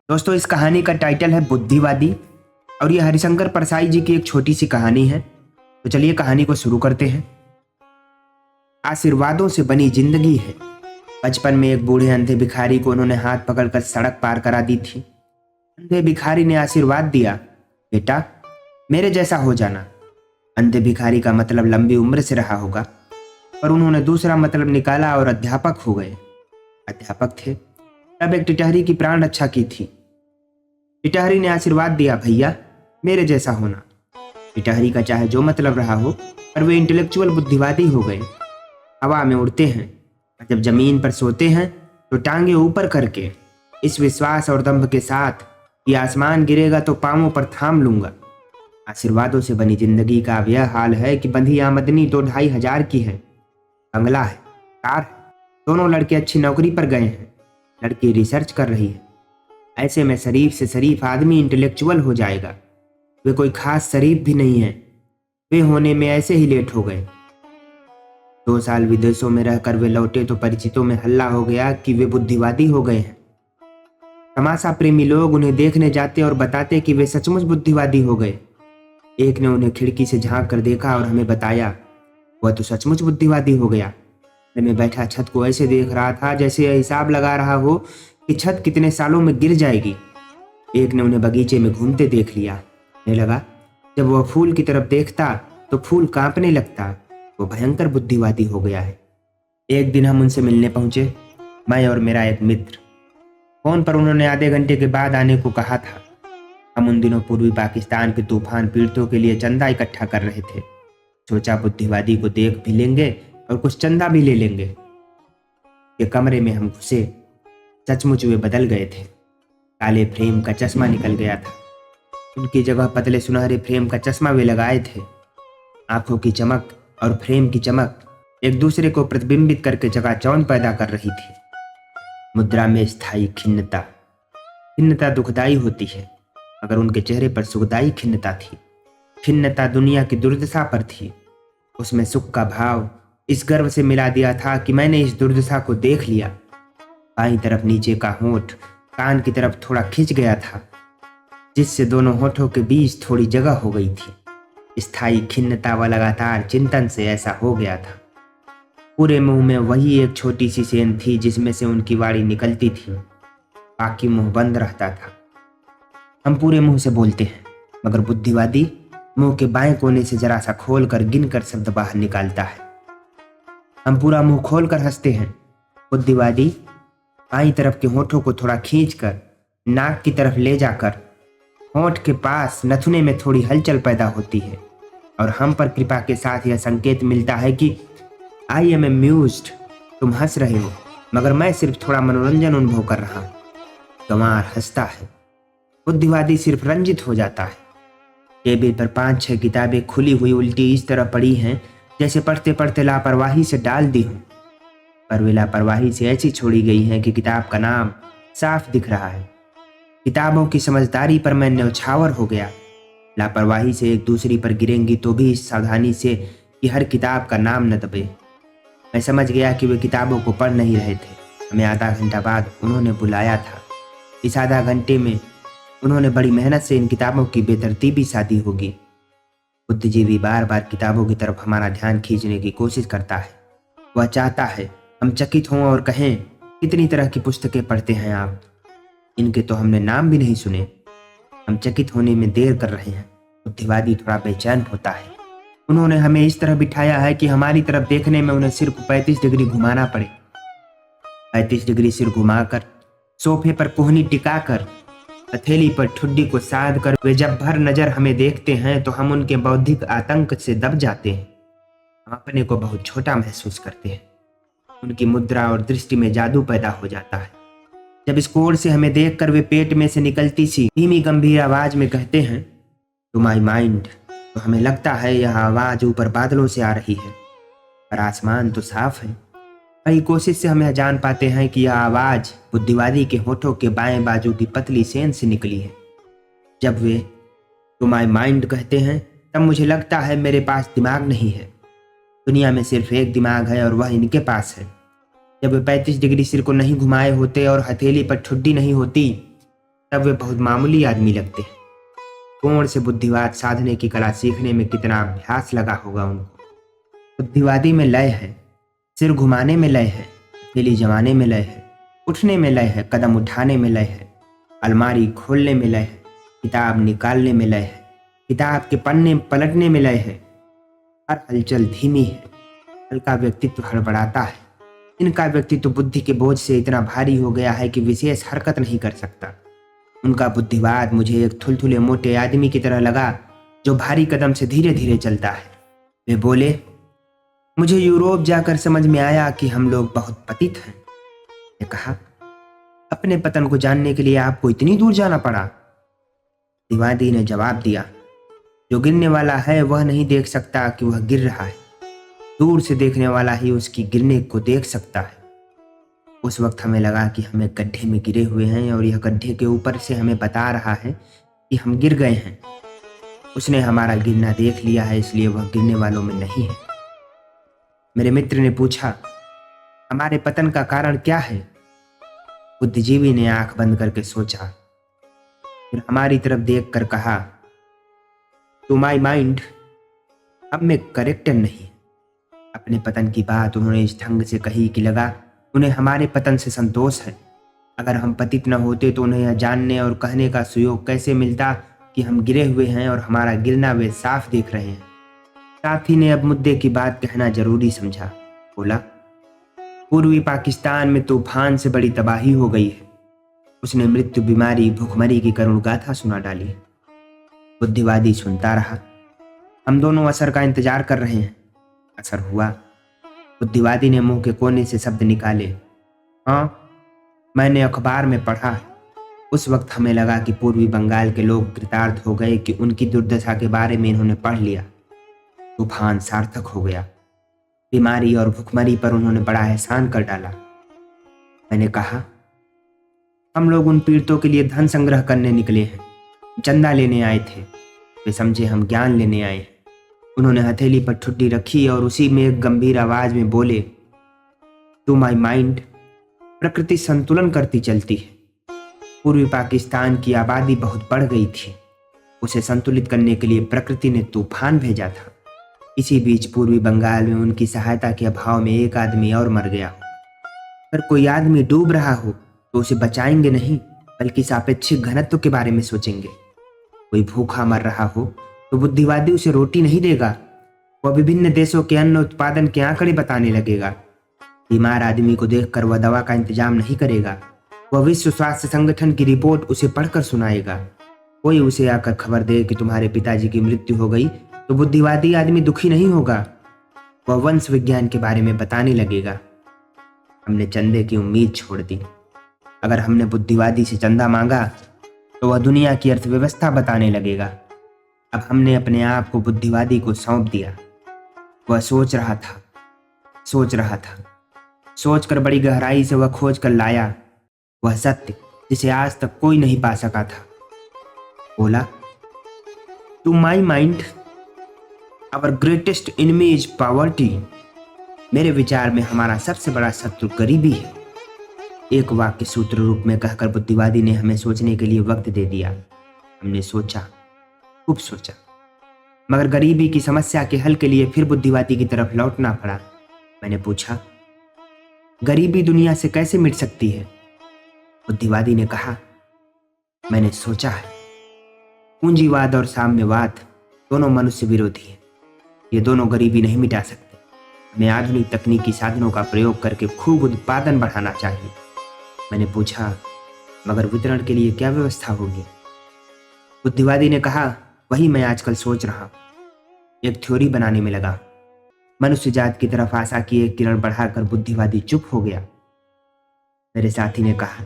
दोस्तों, इस कहानी का टाइटल है बुद्धिवादी और ये हरिशंकर परसाई जी की एक छोटी सी कहानी है। तो चलिए कहानी को शुरू करते हैं। आशीर्वादों से बनी जिंदगी है। बचपन में एक बूढ़े अंधे भिखारी को उन्होंने हाथ पकड़कर सड़क पार करा दी थी। अंधे भिखारी ने आशीर्वाद दिया, बेटा मेरे जैसा हो जाना। अंधे भिखारी का मतलब लंबी उम्र से रहा होगा, पर उन्होंने दूसरा मतलब निकाला और अध्यापक हो गए। अध्यापक थे तब एक टिटहरी की प्राण रक्षा की थी। टिटहरी ने आशीर्वाद दिया, भैया मेरे जैसा होना। टिटहरी का चाहे जो मतलब रहा हो, पर वे इंटेलेक्चुअल बुद्धिवादी हो गए। हवा में उड़ते हैं और जब जमीन पर सोते हैं तो टांगे ऊपर करके, इस विश्वास और दंभ के साथ कि आसमान गिरेगा तो पांवों पर थाम लूंगा। आशीर्वादों से बनी जिंदगी का अब यह हाल है कि बंधी आमदनी तो 2,500 की है, बंगला है, कार है, दोनों लड़के अच्छी नौकरी पर गए हैं, लड़की रिसर्च कर रही है। ऐसे में शरीफ से शरीफ आदमी इंटेलेक्चुअल हो जाएगा। वे कोई खास शरीफ भी नहीं है, वे होने में ऐसे ही लेट हो गए। 2 साल विदेशों में रहकर वे लौटे तो परिचितों में हल्ला हो गया कि वे बुद्धिवादी हो गए हैं। तमाशा प्रेमी लोग उन्हें देखने जाते और बताते कि वे सचमुच बुद्धिवादी हो गए। एक ने उन्हें खिड़की से झांक कर देखा और हमें बताया, वह तो सचमुच बुद्धिवादी हो गया। मैं बैठा छत को ऐसे देख रहा था जैसे यह हिसाब लगा रहा हो कि छत कितने सालों में गिर जाएगी। एक ने उन्हें बगीचे में घूमते देख लिया। कहने लगा, जब वह फूल की तरफ देखता तो फूल कांपने लगता। वो भयंकर बुद्धिवादी हो गया है। एक दिन हम उनसे मिलने पहुंचे, मैं और मेरा एक मित्र। फोन पर उन्होंने आधे घंटे के बाद आने को कहा था। हम उन दिनों पूर्वी पाकिस्तान के तूफान पीड़ितों के लिए चंदा इकट्ठा कर रहे थे। सोचा बुद्धिवादी को देख भी लेंगे और कुछ चंदा भी ले लेंगे। ये कमरे में हम घुसे, सचमुच वे बदल गए थे। काले फ्रेम का चश्मा निकल गया था, उनकी जगह पतले सुनहरे फ्रेम का चश्मा वे लगाए थे। आंखों की चमक और फ्रेम की चमक एक दूसरे को प्रतिबिंबित करके चकाचौंध पैदा कर रही थी। मुद्रा में स्थायी खिन्नता। खिन्नता दुखदाई होती है, मगर उनके चेहरे पर सुखदाई खिन्नता थी। खिन्नता दुनिया की दुर्दशा पर थी, उसमें सुख का भाव इस गर्व से मिला दिया था कि मैंने इस दुर्दशा को देख लिया। बाईं तरफ नीचे का होंठ कान की तरफ थोड़ा खिंच गया था, जिससे दोनों होठों के बीच थोड़ी जगह हो गई थी। स्थायी खिन्नता व लगातार चिंतन से ऐसा हो गया था। पूरे मुंह में वही एक छोटी सी सेंध थी जिसमें से उनकी वाणी निकलती थी, बाकी मुंह बंद रहता था। हम पूरे मुंह से बोलते हैं, मगर बुद्धिवादी मुंह के बाएं कोने से जरा सा खोल कर गिन कर शब्द बाहर निकालता है। हम पूरा मुंह खोल कर हंसते हैं। बुद्धिवादी बाईं तरफ के होठों को थोड़ा खींचकर नाक की तरफ ले जाकर होंठ के पास नथुने में थोड़ी हलचल पैदा होती है और हम पर कृपा के साथ यह संकेत मिलता है कि आई एम एम्यूज्ड, तुम हंस रहे हो, मगर मैं सिर्फ थोड़ा मनोरंजन अनुभव कर रहा हूँ। गंवार हंसता है, बुद्धिवादी सिर्फ रंजित हो जाता है। टेबल पर 5-6 किताबें खुली हुई उल्टी इस तरह पड़ी हैं जैसे पढ़ते पढ़ते लापरवाही से डाल दी हूँ, पर वे लापरवाही से ऐसी छोड़ी गई हैं कि किताब का नाम साफ दिख रहा है। किताबों की समझदारी पर मैं न्यौछावर हो गया। लापरवाही से एक दूसरी पर गिरेंगी तो भी इस सावधानी से कि हर किताब का नाम न दबे। मैं समझ गया कि वे किताबों को पढ़ नहीं रहे थे। हमें आधा घंटा बाद उन्होंने बुलाया था। इस आधा घंटे में उन्होंने बड़ी मेहनत से इन किताबों की बेतरतीबी साधी होगी। बुद्धिजीवी बार बार किताबों की तरफ हमारा ध्यान खींचने की कोशिश करता है। वह चाहता है हम चकित हों और कहें, कितनी तरह की पुस्तकें पढ़ते हैं आप, इनके तो हमने नाम भी नहीं सुने। हम चकित होने में देर कर रहे हैं। बुद्धिवादी थोड़ा बेचैन होता है। उन्होंने हमें इस तरह बिठाया है कि हमारी तरफ देखने में उन्हें सिर्फ 35 डिग्री घुमाना पड़े। 35 डिग्री सिर घुमाकर, सोफे पर कोहनी टिकाकर, हथेली पर ठुड्डी को साध कर वे जब भर नजर हमें देखते हैं तो हम उनके बौद्धिक आतंक से दब जाते हैं। हम अपने को बहुत छोटा महसूस करते हैं। उनकी मुद्रा और दृष्टि में जादू पैदा हो जाता है। जब इस कोण से हमें देखकर वे पेट में से निकलती सी धीमी गंभीर आवाज में कहते हैं, टू माई माइंड, तो हमें लगता है यह आवाज ऊपर बादलों से आ रही है, पर आसमान तो साफ है। कई कोशिश से हमें जान पाते हैं कि यह आवाज बुद्धिवादी के होठों के बाएं बाजू की पतली सेंध से निकली है। जब वे टू माई माइंड कहते हैं तब मुझे लगता है मेरे पास दिमाग नहीं है। दुनिया में सिर्फ एक दिमाग है और वह इनके पास है। जब वे 35 डिग्री सिर को नहीं घुमाए होते और हथेली पर ठुड्डी नहीं होती तब वे बहुत मामूली आदमी लगते हैं। कोण से बुद्धिवाद साधने की कला सीखने में कितना अभ्यास लगा होगा उनको। बुद्धिवादी में लय है, सिर घुमाने में लय है, हथेली जमाने में लय है, उठने में लय है, कदम उठाने में लय है, अलमारी खोलने में लय है, किताब निकालने में लय है, किताब के पन्ने पलटने में लय है। हर हलचल धीमी है। हल्का व्यक्तित्व हड़बड़ाता है। इनका व्यक्तित्व बुद्धि के बोझ से इतना भारी हो गया है कि विशेष हरकत नहीं कर सकता। उनका बुद्धिवाद मुझे एक थुलथुले मोटे आदमी की तरह लगा जो भारी कदम से धीरे धीरे चलता है। वे बोले, मुझे यूरोप जाकर समझ में आया कि हम लोग बहुत पतित हैं। मैं कहा, अपने पतन को जानने के लिए आपको इतनी दूर जाना पड़ा? बुद्धिवादी ने जवाब दिया, जो गिरने वाला है वह नहीं देख सकता कि वह गिर रहा है। दूर से देखने वाला ही उसकी गिरने को देख सकता है। उस वक्त हमें लगा कि हम एक गड्ढे में गिरे हुए हैं और यह गड्ढे के ऊपर से हमें बता रहा है कि हम गिर गए हैं। उसने हमारा गिरना देख लिया है, इसलिए वह गिरने वालों में नहीं है। मेरे मित्र ने पूछा, हमारे पतन का कारण क्या है? बुद्धिजीवी ने आंख बंद करके सोचा, फिर हमारी तरफ देखकर कहा, टू माई माइंड, अब मैं करेक्टर नहीं। अपने पतन की बात उन्होंने इस ढंग से कही कि लगा उन्हें हमारे पतन से संतोष है। अगर हम पतित न होते तो उन्हें यह जानने और कहने का सुयोग कैसे मिलता कि हम गिरे हुए हैं और हमारा गिरना वे साफ देख रहे हैं। साथी ने अब मुद्दे की बात कहना जरूरी समझा। बोला, पूर्वी पाकिस्तान में तूफान से बड़ी तबाही हो गई है। उसने मृत्यु, बीमारी, भूखमरी की करुण गाथा सुना डाली। बुद्धिवादी सुनता रहा। हम दोनों असर का इंतजार कर रहे हैं। असर हुआ। बुद्धिवादी ने मुंह के कोने से शब्द निकाले, हाँ, मैंने अखबार में पढ़ा है। उस वक्त हमें लगा कि पूर्वी बंगाल के लोग कृतार्थ हो गए कि उनकी दुर्दशा के बारे में इन्होंने पढ़ लिया। तूफान सार्थक हो गया। बीमारी और भुखमरी पर उन्होंने बड़ा एहसान कर डाला। मैंने कहा, हम लोग उन पीड़ितों के लिए धन संग्रह करने निकले हैं, चंदा लेने आए थे। वे समझे हम ज्ञान लेने आए हैं। उन्होंने हथेली पर ठुड्डी रखी और उसी में एक गंभीर आवाज में बोले, टू माई माइंड, प्रकृति संतुलन करती चलती है। पूर्वी पाकिस्तान की आबादी बहुत बढ़ गई थी। उसे संतुलित करने के लिए प्रकृति ने तूफान भेजा था। इसी बीच पूर्वी बंगाल में उनकी सहायता के अभाव में एक आदमी और मर गया हो। अगर कोई आदमी डूब रहा हो तो उसे बचाएंगे नहीं, बल्कि सापेक्षिक घनत्व के बारे में सोचेंगे। कोई भूखा मर रहा हो तो बुद्धिवादी उसे रोटी नहीं देगा। वह विभिन्न देशों के अन्न उत्पादन के आंकड़े बताने लगेगा। बीमार आदमी को देखकर वह दवा का इंतजाम नहीं करेगा। वह विश्व स्वास्थ्य संगठन की रिपोर्ट उसे पढ़कर सुनाएगा। कोई उसे आकर खबर दे कि तुम्हारे पिताजी की मृत्यु हो गई तो बुद्धिवादी आदमी दुखी नहीं होगा। वह वंश विज्ञान के बारे में बताने लगेगा। हमने चंदे की उम्मीद छोड़ दी। अगर हमने बुद्धिवादी से चंदा मांगा तो वह दुनिया की अर्थव्यवस्था बताने लगेगा। अब हमने अपने आप को बुद्धिवादी को सौंप दिया। वह सोच रहा था, सोचकर बड़ी गहराई से वह खोज कर लाया वह सत्य जिसे आज तक कोई नहीं पा सका था। बोला, to my mind, our greatest enemy is poverty. मेरे विचार में हमारा सबसे बड़ा शत्रु गरीबी है। एक वाक्य सूत्र रूप में कहकर बुद्धिवादी ने हमें सोचने के लिए वक्त दे दिया। हमने सोचा, खूब सोचा, मगर गरीबी की समस्या के हल के लिए फिर बुद्धिवादी की तरफ लौटना पड़ा। मैंने पूछा, गरीबी दुनिया से कैसे मिट सकती है? बुद्धिवादी ने कहा, मैंने सोचा है, पूंजीवाद और साम्यवाद दोनों मनुष्य विरोधी हैं। ये दोनों गरीबी नहीं मिटा सकते। हमें आधुनिक तकनीकी साधनों का प्रयोग करके खूब उत्पादन बढ़ाना चाहिए। मैंने पूछा, मगर वितरण के लिए क्या व्यवस्था होगी? बुद्धिवादी ने कहा, वही मैं आजकल सोच रहा हूं। एक थ्योरी बनाने में लगा। मनुष्य जात की तरफ आशा की एक किरण बढ़ाकर बुद्धिवादी चुप हो गया। मेरे साथी ने कहा,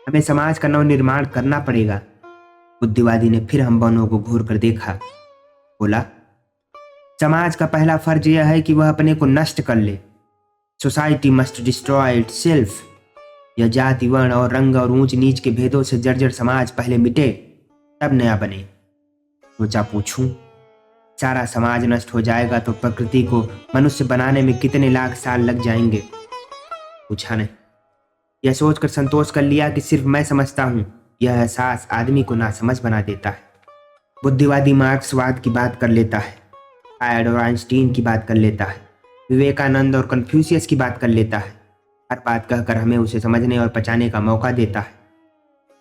हमें समाज का नवनिर्माण करना पड़ेगा। बुद्धिवादी ने फिर हम दोनों को घूर कर देखा। बोला, समाज का पहला फर्ज यह है कि वह अपने को नष्ट कर ले। Society must destroy itself. यह जाति, वर्ण और रंग और ऊंच नीच के भेदों से जर्जर समाज पहले मिटे, तब नया बने। सोचा, पूछूं, सारा समाज नष्ट हो जाएगा तो प्रकृति को मनुष्य बनाने में कितने लाख साल लग जाएंगे? पूछा नहीं। यह सोचकर संतोष कर लिया कि सिर्फ मैं समझता हूं, यह एहसास आदमी को नासमझ बना देता है। बुद्धिवादी मार्क्सवाद की बात कर लेता है, फ्रायड और आइंस्टीन की बात कर लेता है, विवेकानंद और कन्फ्यूशियस की बात कर लेता है। हर बात कहकर हमें उसे समझने और पचाने का मौका देता है।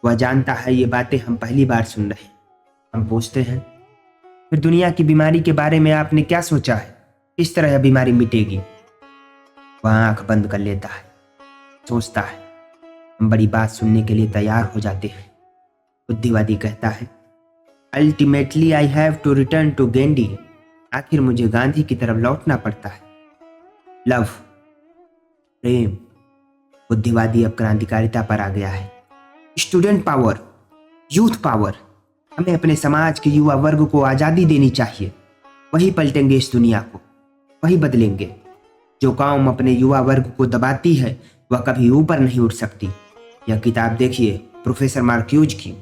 वह जानता है ये बातें हम पहली बार सुन रहे हैं। हम पूछते हैं, फिर दुनिया की बीमारी के बारे में आपने क्या सोचा है? किस तरह यह बीमारी मिटेगी? वह आंख बंद कर लेता है, सोचता है। हम बड़ी बात सुनने के लिए तैयार हो जाते हैं। बुद्धिवादी कहता है, ultimately I have to return to Gandhi. आखिर मुझे गांधी की तरफ लौटना पड़ता है। लव, प्रेम। बुद्धिवादी अब क्रांतिकारिता पर आ गया है। Student power, youth power. हमें अपने समाज के युवा वर्ग को आज़ादी देनी चाहिए। वही पलटेंगे इस दुनिया को, वही बदलेंगे। जो कौम अपने युवा वर्ग को दबाती है वह कभी ऊपर नहीं उठ सकती। यह किताब देखिए, प्रोफेसर मार्क्यूज की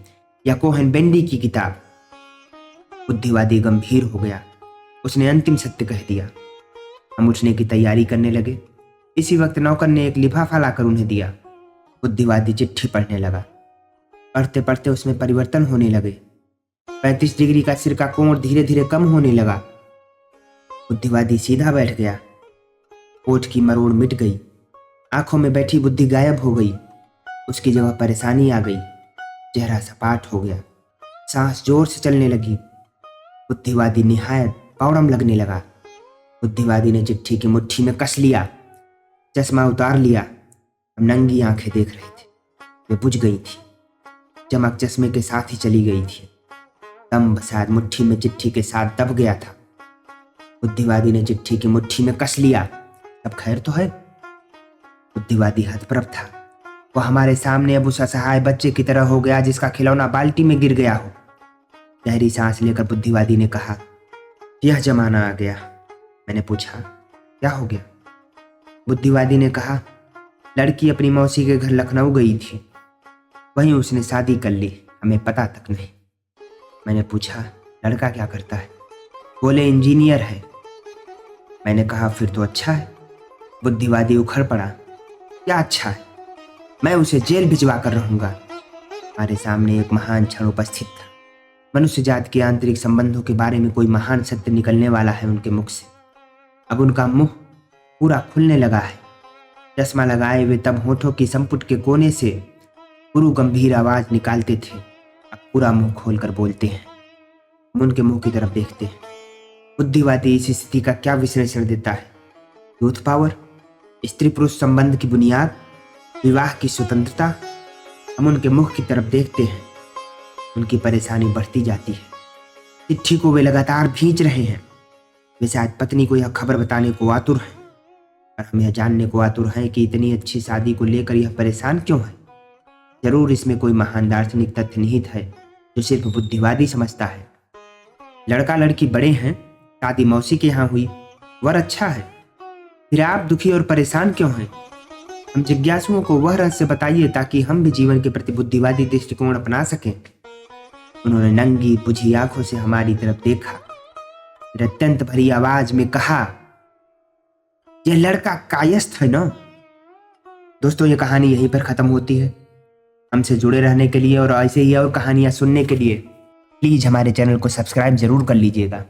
या कोहन बेंडी की किताब। बुद्धिवादी गंभीर हो गया। उसने अंतिम सत्य कह दिया। हम उठने की तैयारी करने लगे। इसी वक्त नौकर ने एक लिफाफा लाकर उन्हें दिया। बुद्धिवादी चिट्ठी पढ़ने लगा। पढ़ते पढ़ते उसमें परिवर्तन होने लगे। 35 डिग्री का सिर का कोण धीरे धीरे कम होने लगा। बुद्धिवादी सीधा बैठ गया। होठ की मरोड़ मिट गई। आंखों में बैठी बुद्धि गायब हो गई। उसकी जगह परेशानी आ गई। चेहरा सपाट हो गया। सांस जोर से चलने लगी। बुद्धिवादी निहायत पौड़म लगने लगा। बुद्धिवादी ने चिट्ठी की मुट्ठी में कस लिया, चश्मा उतार लिया। हम नंगी आंखें देख रहे थे। वे बुझ गई थी। चमक चश्मे के साथ ही चली गई थी। दम शायद मुट्ठी में चिट्ठी के साथ दब गया था। बुद्धिवादी ने चिट्ठी की मुट्ठी में कस लिया। अब खैर तो है। बुद्धिवादी हतप्रभ था। वह हमारे सामने अब उस असहाय बच्चे की तरह हो गया जिसका खिलौना बाल्टी में गिर गया हो। गहरी सांस लेकर बुद्धिवादी ने कहा, यह जमाना आ गया। मैंने पूछा, क्या हो गया? बुद्धिवादी ने कहा, लड़की अपनी मौसी के घर लखनऊ गई थी। वहीं उसने शादी कर ली, हमें पता तक नहीं। मैंने पूछा, लड़का क्या करता है? बोले, इंजीनियर है। मैंने कहा, फिर तो अच्छा है। बुद्धिवादी उखड़ पड़ा, क्या अच्छा है? मैं उसे जेल भिजवा कर रहूंगा। हमारे सामने एक महान क्षण उपस्थित था। मनुष्य जात के आंतरिक संबंधों के बारे में कोई महान सत्य निकलने वाला है उनके मुख से। अब उनका मुंह पूरा खुलने लगा है। चश्मा लगाए वे तब होठों की संपुट के कोने से गुरु गंभीर आवाज निकालते थे। अब पूरा मुंह खोलकर बोलते हैं। हम उनके मुंह की तरफ देखते हैं। बुद्धिवादी इस स्थिति का क्या विश्लेषण देता है? यूथ पावर, स्त्री पुरुष संबंध की बुनियाद, विवाह की स्वतंत्रता। हम उनके मुख की तरफ देखते हैं। उनकी परेशानी बढ़ती जाती है। चिट्ठी को वे लगातार भींच रहे हैं। वे शायद पत्नी को यह खबर बताने को आतुर हैं, और हम यह जानने को आतुर हैं कि इतनी अच्छी शादी को लेकर यह परेशान क्यों है। जरूर इसमें कोई महान दार्शनिक तथ्य निहित है जो सिर्फ बुद्धिवादी समझता है। लड़का लड़की बड़े हैं, शादी मौसी के यहाँ हुई, वर अच्छा है, फिर आप दुखी और परेशान क्यों हैं? हम जिज्ञासुओं को वह रहस्य बताइए ताकि हम भी जीवन के प्रति बुद्धिवादी दृष्टिकोण अपना सकें। उन्होंने नंगी बुझी आंखों से हमारी तरफ देखा, फिर अत्यंत भरी आवाज में कहा, यह लड़का कायस्थ है ना? दोस्तों, ये कहानी यहीं पर खत्म होती है। हमसे जुड़े रहने के लिए और ऐसे ही और कहानियां सुनने के लिए प्लीज हमारे चैनल को सब्सक्राइब जरूर कर लीजिएगा।